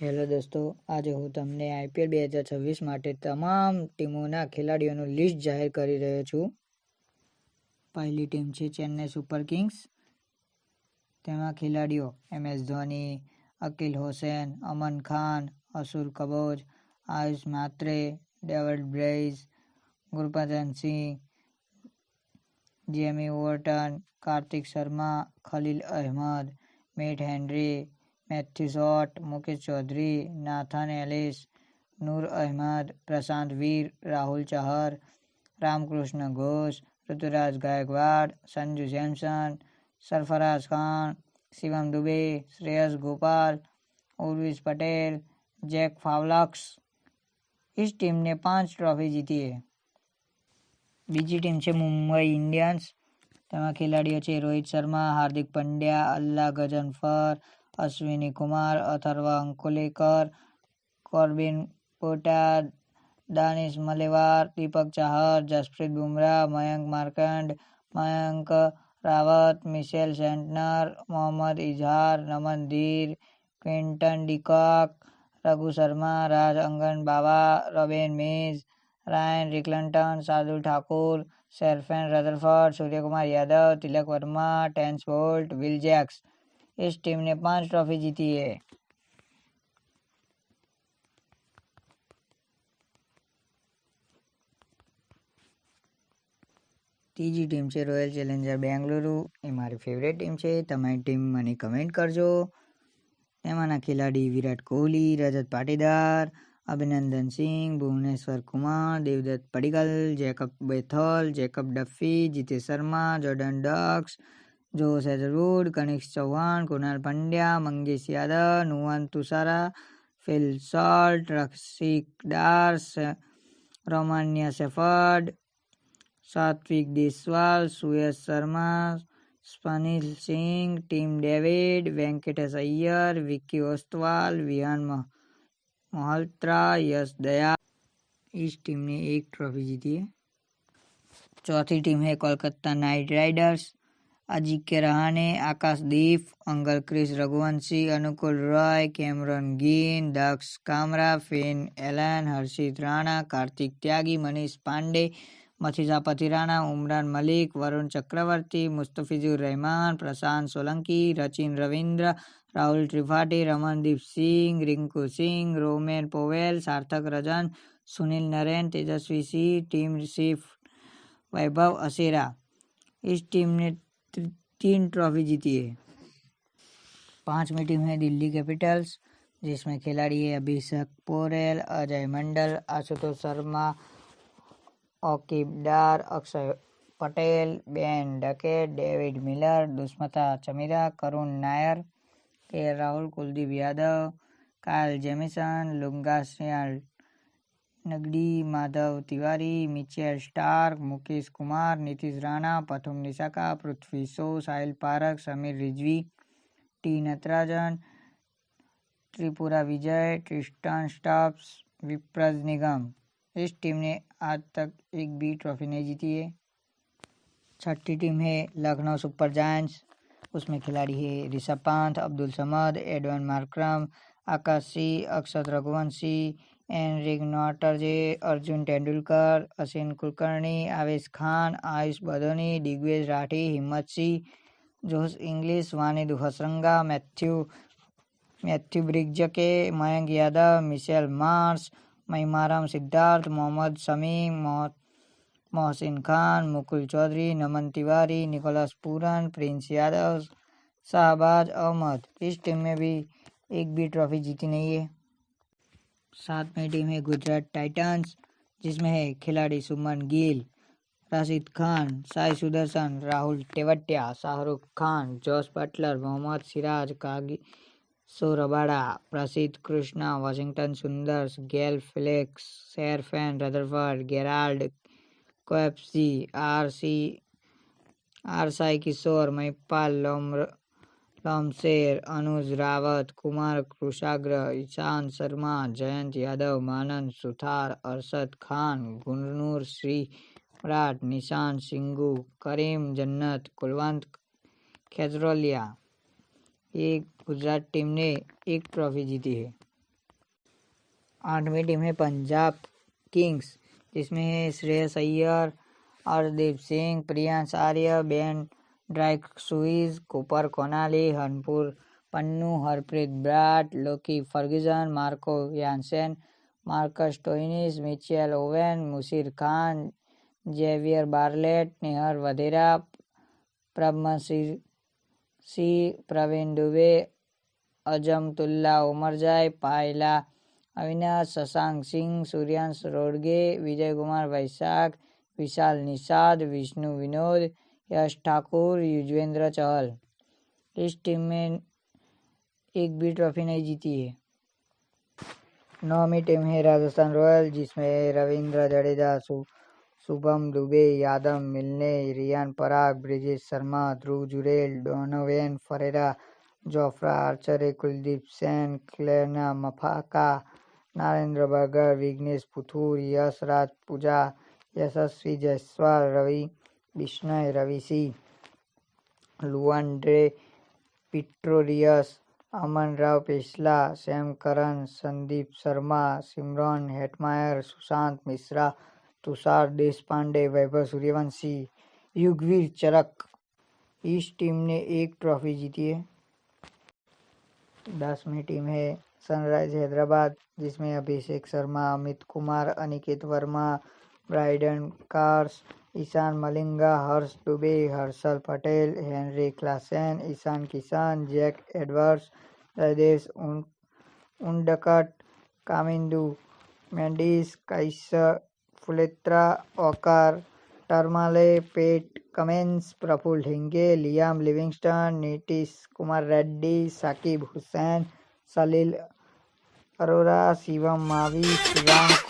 Hello દોસ્તો, આજે હું તમને IPL 2026 માટે તમામ ટીમોના ખેલાડીઓનું લિસ્ટ જાહેર કરી રહ્યો છું. પહેલી ટીમ છે ચેન્નઈ સુપર કિંગ્સ. તેમાં ખેલાડીઓ MS Dhoni, Akeal Hosein, Aman Khan, Anshul Kamboj, Ayush Mhatre, ડેવિડ Brevis, Gurbachan Singh, Jamie Overton, Kartik Sharma, Khaleel Ahmed, Matt Henry, Matthew Short, Mukesh Choudhary, Nathan Ellis, Noor Ahmad, Prashant Veer, Rahul Chahar, Ramakrishna Ghosh, Ruturaj Gaikwad, Sanju Samson, Sarfaraz Khan, Shivam Dube, Shreyas Gopal, Urvil Patel, Jack Foulkes. इस टीम ने 5 ट्रॉफी जीती है. બીજી ટીમ છે મુંબઈ ઇન્ડિયન્સ. તેમાં ખેલાડીઓ છે રોહિત શર્મા, હાર્દિક પંડ્યા, અલ્લા ગજનફર, અશ્વિની કુમાર, અથર્વ અંકોલેકર, કોર્બિન પોટા, Danish Malewar, Deepak Chahar, Jasprit Bumrah, Mayank Markande, Mayank Rawat, Mitchell Santner, Mohammad Izhar, Naman Dhir, Quinton de Kock, Raghu Sharma, Raj Angad Bawa, Robin Minz, Ryan Rickelton, Shardul Thakur, Sherfane Rutherford, Suryakumar Yadav, Tilak Varma, Trent Boult, Will Jacks. इस टीम ने 5 ट्रॉफी जीती है. ત્રીજી ટીમ છે રોયલ ચેલેન્જર બેંગલુરુ. એ મારી ફેવરેટ ટીમ છે. તમારી ટીમ મને કમેન્ટ કરજો. એમાંના ખેલાડી Virat Kohli, Rajat Patidar, Abhinandan Singh, Bhuvneshwar Kumar, Devdutt Padikkal, Jacob Bethell, Jacob Duffy, Jitesh Sharma, Jordan Cox, Josh Hazlewood, Kanishk Chauhan, Krunal Pandya, Mangesh Yadav, Nuwan Thushara, Phil Salt, Rasikh Dar, Romario Shepherd, Satvik Deswal, Suyash Sharma, Swapnil Singh, Tim David, Venkatesh Iyer, Vicky Ostwal, Vihaan Malhotra, Yash Dayal. इस टीम ने 1 ट्रॉफी जीती है. चौथी टीम है कोलकाता नाइट राइडर्स. अजिंक्य रहाणे, आकाशदीप, अंगल क्रिस रघुवंशी, अनुकुल रॉय, कैमरन ग्रीन, दक्ष कामरा, फेन एलन, हर्षित राणा, कार्तिक त्यागी, मनीष पांडे, मथीसा पथिराना, उमरान मलिक, वरुण चक्रवर्ती, मुस्तफिजुर रहमान, प्रशांत सोलंकी, रचिन रविंद्र, राहुल त्रिपाठी, रमनदीप सिंह, रिंकू सिंह, रोमेन पोवेल, सार्थक रजन, सुनील नरेन, तेजस्वी सिंह, टीम शिफ्ट वैभव असेरा. इस टीम ने 3 ट्रॉफी जीती है. 5वीं टीम है दिल्ली कैपिटल्स, जिसमें खिलाड़ी है Abhishek Porel, Ajay Mandal, Ashutosh Sharma, Auqib Dar, Axar Patel, Ben Duckett, David Miller, Dushmantha Chameera, Karun Nair, K Rahul, Kuldeep Yadav, Kyle Jamieson, Lungisani Ngidi, Madhav Tiwari, Mitchell Starc, Mukesh Kumar, Nitish Rana, Pathum Nissanka, Prithvi Shaw, Sahil Parakh, Sameer Rizvi, T Natarajan, Tripurana Vijay, Tristan Stubbs, Vipraj Nigam. इस टीम ने आज तक एक भी ट्रॉफी नहीं जीती है. छठी टीम है लखनऊ सुपर जायंट्स. उसमें खिलाड़ी है Rishabh Pant, Abdul Samad, Aiden Markram, Akash Singh, Akshat Raghuwanshi, Anrich Nortje, Arjun Tendulkar, Arshin Kulkarni, Avesh Khan, Ayush Badoni, Digvesh Rathi, Himmat Singh, Josh Inglis, Wanindu Hasaranga, Matthew Breetzke, Mayank Yadav, Mitchell Marsh, Manimaran Siddharth, Mohammed Shami, Mohsin Khan, Mukul Choudhary, Naman Tiwari, Nicholas Pooran, Prince Yadav, Shahbaz Ahmed. इस टीम में भी एक भी ट्रॉफी जीती नहीं है. 7वीं टीम है गुजरात टाइटंस, जिसमें है खिलाड़ी Shubman Gill, Rashid Khan, Sai Sudharsan, Rahul Tewatia, Shahrukh Khan, Jos Buttler, Mohammed Siraj, Kagiso Rabada, Prasidh Krishna, Washington Sundar, Glenn Phillips, Sherfane Rutherford, Gerald Coetzee, R Sai Kishore, Mahipal Lomror, Anuj Rawat, Kumar Kushagra, Ishant Sharma, Jayant Yadav, Manav Suthar, Arshad Khan, Gurnoor श्रीमराट, निशांत सिंगू, करीम जन्नत, कुलवंत खेजरोलिया. ये गुजरात टीम ने 1 ट्रॉफी जीती है. 8वीं टीम है पंजाब किंग्स, जिसमें है Shreyas Iyer, Arshdeep Singh, Priyansh Arya, Ben Dwarshuis, Cooper Connolly, Harnoor Pannu, Harpreet Brar, Lockie Ferguson, Marco Jansen, Marcus Stoinis, Mitchell Owen, Musheer Khan, Xavier Bartlett, Nehal Wadhera, Prabhsimran Singh, Praveen Dubey, Azmatullah Omarzai, Pyla Avinash, Shashank Singh, Suryansh Rodge, Vijay Kumar वैशाख, विशाल निषाद, विष्णु विनोद, यश ठाकुर, युजवेंद्र चहल। इस टीम में एक भी ट्रॉफी नहीं जीती है। 9वीं टीम है राजस्थान रॉयल, जिसमें रविंद्र जडेजा, शुभम दुबे, यादव मिलने, Riyan Parag, Brijesh Sharma, Dhruv Jurel, Donovan Ferreira, Jofra Archer, Kuldeep Sen, Kwena Maphaka, Nandre Burger, Vignesh Puthur, Yash Raj Punja, Yashasvi Jaiswal, Ravi Bishnoi, Ravi Singh, Lhuan Pretorius, Aman Rao Perala, Sam Curran, Sandeep Sharma, Shimron Hetmyer, Sushant Mishra, Tushar Deshpande, Vaibhav Suryavanshi, Yudhvir Charak. इस टीम ने एक ट्रॉफी जीती है। 10वीं टीम है सनराइज हैदराबाद, जिसमें Abhishek Sharma, Amit Kumar, Aniket Verma, Brydon Carse, Eshan Malinga, Harsh Dubey, Harshal Patel, Heinrich Klaasen, Ishan Kishan, Jack Edwards, Jaydev Unadkat, Kamindu Mendis, Kaiser Fuletra, Onkar Tarmale, Pat Cummins, Praful Hinge, Liam Livingstone, Nitish Kumar Reddy, Sakib Hussain, Salil Arora, Shivam Mavi, Shivang